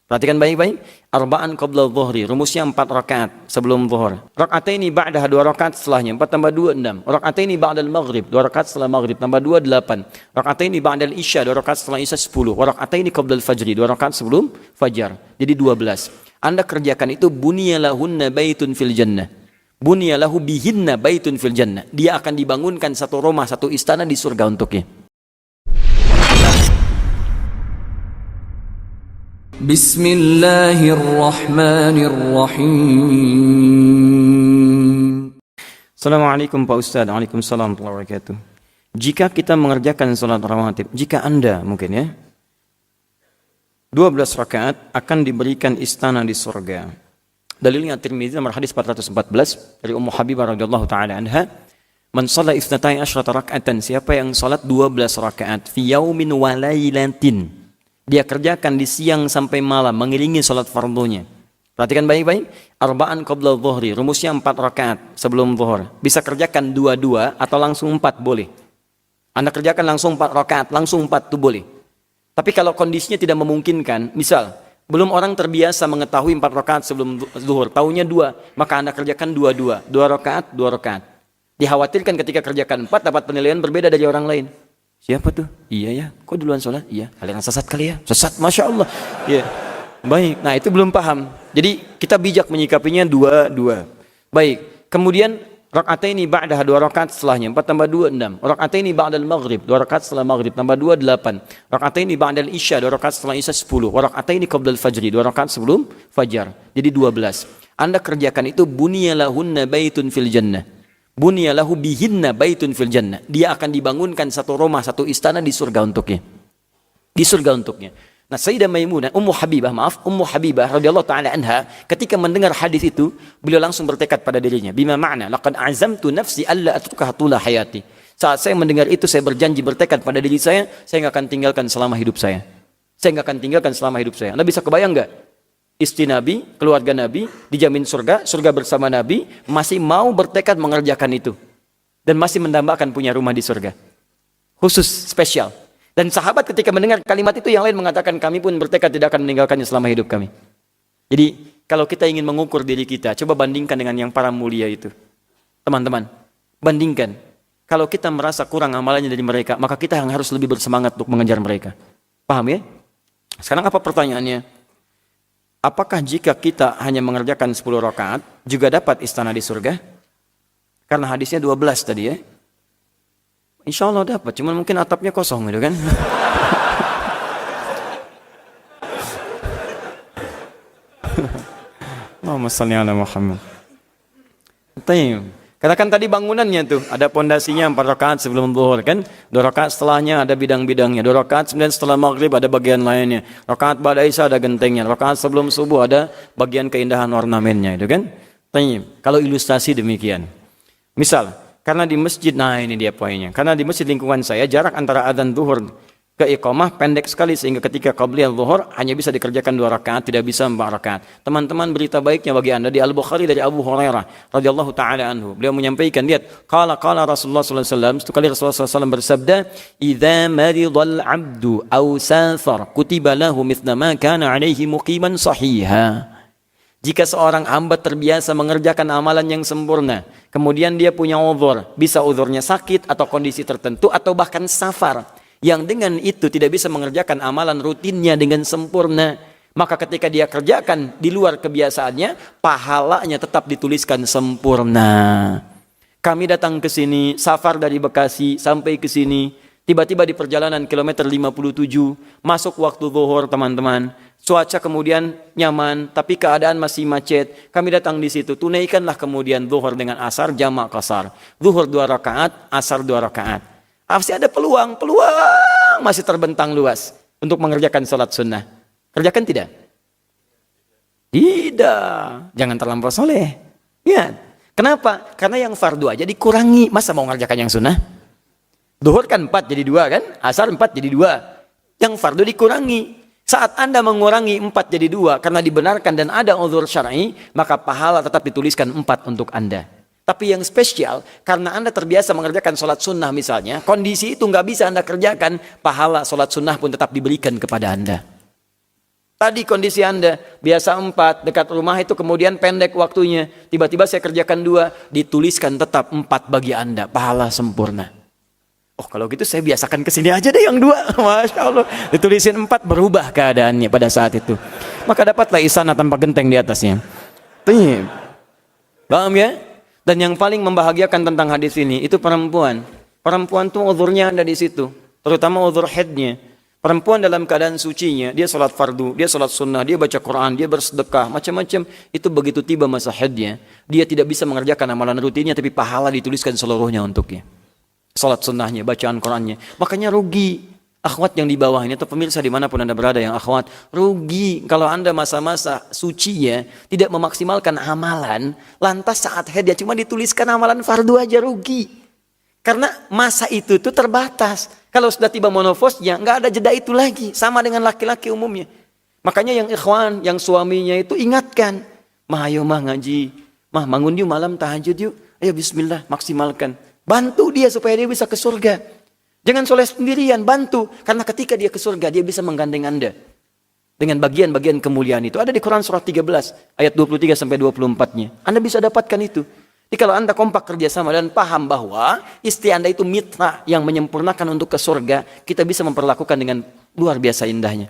Perhatikan baik-baik. Arba'an qabla dhuhri, rumusnya 4 rakaat sebelum zuhur. Raka'ataini ba'daha, 2 rakaat setelahnya. 4 tambah 2, 6. Raka'ataini ba'dal maghrib, 2 rakaat setelah maghrib. Tambah 2, 8. Raka'ataini ba'dal isya, 2 rakaat setelah isya, 10. Raka'ataini qabla fajri, 2 rakaat sebelum fajar. Jadi 12. Anda kerjakan itu, buniyalahunna baitun fil jannah. Bunyalahu bihinna baitun fil jannah. Dia akan dibangunkan satu rumah, satu istana di surga untuknya. Bismillahirrahmanirrahim. Assalamualaikum Pak Ustaz. Waalaikumsalam warahmatullahi wabarakatuh. Jika kita mengerjakan salat rawatib, jika Anda mungkin ya 12 rakaat akan diberikan istana di surga. Dalilnya Tirmidzi nomor hadis 414 dari Ummu Habibah radhiyallahu taala anha, "Man shalla 12 raka'atan," siapa yang salat 12 rakaat fi yaumin wa lailatin, dia kerjakan di siang sampai malam mengiringi salat fardunya. Perhatikan baik-baik. Arba'an qabla dhuhri, rumusnya 4 rakaat sebelum zuhur. Bisa kerjakan 2-2 atau langsung 4 boleh. Anda kerjakan langsung 4 rakaat, langsung 4 itu boleh. Tapi kalau kondisinya tidak memungkinkan, misal belum orang terbiasa mengetahui 4 rakaat sebelum zuhur, tahunya 2, maka Anda kerjakan 2-2, 2 rakaat, 2 rakaat. Dikhawatirkan ketika kerjakan 4 dapat penilaian berbeda dari orang lain. Siapa tuh? Iya ya, kok duluan sholat? Iya, kalian sesat kali ya? Sesat, Masya Allah. Iya, baik, nah itu belum paham. Jadi kita bijak menyikapinya 2-2. Baik, kemudian raka'ataini ba'daha, 2 rakaat setelahnya. 4 tambah 2, 6. Raka'ataini ba'dal maghrib, 2 rakaat setelah maghrib. Tambah 2, 8. Raka'ataini ba'dal isya, 2 rakaat setelah isya, 10. Raka'ataini qabdal fajri, 2 rakaat sebelum fajar. Jadi 12. Anda kerjakan itu, buniyalahunna baitun fil jannah. Bunyalahu bihinna baitun fil jannah. Dia akan dibangunkan satu rumah, satu istana di surga untuknya. Di surga untuknya. Nah, Sayyidah Maimunah, Ummu Habibah radhiyallahu taala anha, ketika mendengar hadis itu, beliau langsung bertekad pada dirinya, bima ma'na laqad azamtu nafsi alla atrukaha tula hayati. Saat saya mendengar itu, saya berjanji, bertekad pada diri saya enggak akan tinggalkan selama hidup saya. Saya enggak akan tinggalkan selama hidup saya. Anda bisa kebayang enggak? Istri Nabi, keluarga Nabi, dijamin surga, surga bersama Nabi, masih mau bertekad mengerjakan itu. Dan masih mendambakan punya rumah di surga. Khusus, spesial. Dan sahabat ketika mendengar kalimat itu, yang lain mengatakan, kami pun bertekad tidak akan meninggalkannya selama hidup kami. Jadi, kalau kita ingin mengukur diri kita, coba bandingkan dengan yang para mulia itu. Teman-teman, bandingkan. Kalau kita merasa kurang amalannya dari mereka, maka kita yang harus lebih bersemangat untuk mengejar mereka. Paham ya? Sekarang apa pertanyaannya? Apakah jika kita hanya mengerjakan 10 rakaat juga dapat istana di surga? Karena hadisnya 12 tadi ya. Insya Allah dapat, cuman mungkin atapnya kosong gitu kan. Allahumma shalli ala Muhammad. Katakan tadi bangunannya tuh, ada pondasinya 4 rakaat sebelum zuhur kan, 2 rakaat setelahnya ada bidang-bidangnya, 2 rakaat kemudian setelah maghrib ada bagian lainnya, rakaat ba'da isya ada gentengnya, rakaat sebelum subuh ada bagian keindahan ornamennya itu kan. Kalau ilustrasi demikian. Misal, karena di masjid, nah ini dia poinnya, karena di masjid lingkungan saya jarak antara adzan zuhur ke iqamah pendek sekali, sehingga ketika qabliyah zuhur hanya bisa dikerjakan 2 rakaat, tidak bisa 4 rakaat. Teman-teman, berita baiknya bagi Anda di Al-Bukhari dari Abu Hurairah radhiyallahu taala anhu. Beliau menyampaikan, lihat, qala Rasulullah sallallahu alaihi wasallam, satu kali Rasulullah sallallahu alaihi wasallam bersabda, "Idza maridal 'abdu aw safar, kutiba lahu mithla ma kana 'alaihi muqiman sahiha." Jika seorang hamba terbiasa mengerjakan amalan yang sempurna, kemudian dia punya uzur, bisa uzurnya sakit atau kondisi tertentu atau bahkan safar, yang dengan itu tidak bisa mengerjakan amalan rutinnya dengan sempurna, maka ketika dia kerjakan di luar kebiasaannya, pahalanya tetap dituliskan sempurna. Kami datang ke sini, safar dari Bekasi sampai ke sini, tiba-tiba di perjalanan kilometer 57, masuk waktu zuhur teman-teman, cuaca kemudian nyaman, tapi keadaan masih macet, kami datang di situ, tunaikanlah kemudian zuhur dengan asar, jamak qasar, zuhur 2 rakaat, asar 2 rakaat. Masih ada peluang masih terbentang luas untuk mengerjakan sholat sunnah. Kerjakan tidak? Tidak. Jangan terlampau soleh. Ya. Kenapa? Karena yang fardu aja dikurangi. Masa mau mengerjakan yang sunnah? Duhur kan 4 jadi 2 kan? Asar 4 jadi 2. Yang fardu dikurangi. Saat Anda mengurangi 4 jadi 2 karena dibenarkan dan ada uzur syar'i, maka pahala tetap dituliskan 4 untuk Anda. Tapi yang spesial, karena Anda terbiasa mengerjakan sholat sunnah misalnya, kondisi itu nggak bisa Anda kerjakan, pahala sholat sunnah pun tetap diberikan kepada Anda. Tadi kondisi Anda, biasa 4, dekat rumah itu kemudian pendek waktunya. Tiba-tiba saya kerjakan 2, dituliskan tetap 4 bagi Anda. Pahala sempurna. Oh kalau gitu saya biasakan kesini aja deh yang 2. Masya Allah. Ditulisin 4, berubah keadaannya pada saat itu. Maka dapatlah isana tanpa genteng di atasnya. Tuh. Paham ya? Dan yang paling membahagiakan tentang hadis ini, itu perempuan. Perempuan tuh uzurnya ada di situ. Terutama uzur haidnya. Perempuan dalam keadaan sucinya, dia sholat fardu, dia sholat sunnah, dia baca Quran, dia bersedekah, macam-macam. Itu begitu tiba masa haidnya, dia tidak bisa mengerjakan amalan rutinnya, tapi pahala dituliskan seluruhnya untuknya. Sholat sunnahnya, bacaan Qurannya. Makanya rugi akhwat yang di bawah ini, atau pemirsa dimanapun Anda berada yang akhwat, rugi kalau Anda masa-masa sucinya tidak memaksimalkan amalan, lantas saat haid ya cuma dituliskan amalan fardu aja, rugi. Karena masa itu tuh terbatas. Kalau sudah tiba monofosnya, nggak ada jeda itu lagi. Sama dengan laki-laki umumnya. Makanya yang ikhwan, yang suaminya itu ingatkan. Mah ayo mah ngaji. Mah bangun yuk malam tahajud yuk. Ayo bismillah, maksimalkan. Bantu dia supaya dia bisa ke surga. Jangan soleh sendirian, bantu. Karena ketika dia ke surga, dia bisa menggandeng Anda. Dengan bagian-bagian kemuliaan itu. Ada di Quran surat 13, ayat 23-24-nya. Anda bisa dapatkan itu. Jadi kalau Anda kompak kerjasama dan paham bahwa istri Anda itu mitra yang menyempurnakan untuk ke surga, kita bisa memperlakukan dengan luar biasa indahnya.